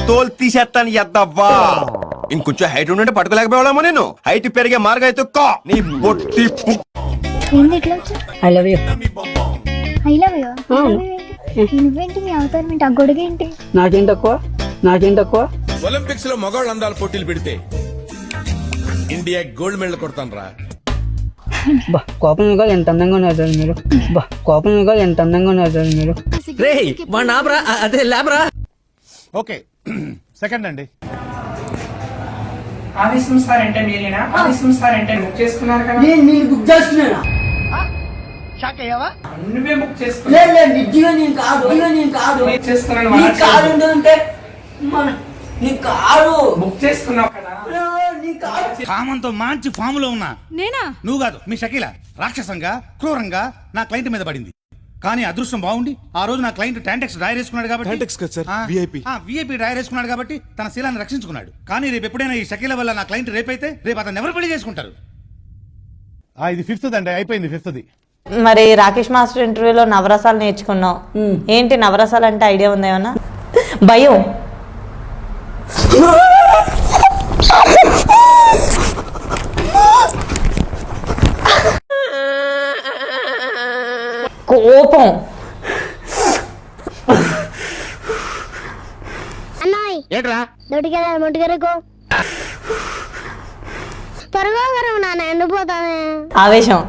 తోలు తీసేస్తాను ఎద్దవ్వా. ఇంకొంచెం హైట్ ఉంటే పట్టుకోలేకపోవడమో నేను. హైట్ పెరిగే మార్గం అయితే నీ బొట్టి. I love you. I love you. నువ్వేంటి మీ అవతారం ఏంటి? ఆ గొడుగేంటి? నాకేం తక్కువ ఒలింపిక్స్ లో మగవాళ్ళు అందాల పోటీలు పెడితే ఇండియా గోల్డ్ మెడల్ కొడతాను రా. కోపం కాదు, ఎంత అందంగా ఉన్నారు మీరు. కోపం కాదు, ఎంత అందంగా ఉన్నారు మీరు. ఓకే సెకండ్ అండి. ఆది సంస్కార్ అంటే మీరేనా? ఆది సంస్కార్ అంటే బుక్ చేసుకున్నారు కదా? నేను బుక్ చేసుకున్నాను. నువ్వే బుక్ చేసుకున్నావు. నేను కాదు. బుక్ చేసుకున్నావు కదా? కామంతో మంచి ఫామ్ లో ఉన్నా నేనా? నువ్వు కాదు, మీ షకీల రాక్షసంగా క్రూరంగా నా క్లయింట్ మీద పడింది. కానీ అదృష్టం బాగుండి ఆ రోజు నా క్లయింట్ టాంటెక్స్ డ్రైర్ వేసుకున్నాడు కాబట్టి విఐపి డ్రైర్ వేసుకున్నాడు కాబట్టి తన శీలాన్ని రక్షించుకున్నాడు. కానీ రేపు ఎప్పుడైనా ఈ షకీల వల్ల నా క్లయింట్ రేపు అయితే రేపు అతను ఎవరు పెళ్లి చేసుకుంటారు? ఇది ఫిఫ్త్ అండి, అయిపోయింది ఫిఫ్త్ది. మరి రాకేష్ మాస్టర్ ఇంటర్వ్యూలో నవరసాలు నేర్చుకున్నావు. ఏంటి నవరసాలు అంటే ఐడియా ఉందా ఏమన్నా? భయం, కోపం, ఆవేశం,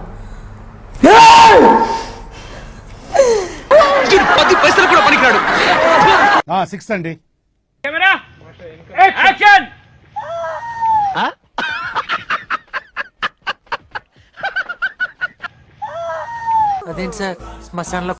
10 పైసలు కూడా పనికిరాడు. 6 అండి. అదేంటి సార్ శ్మశానంలో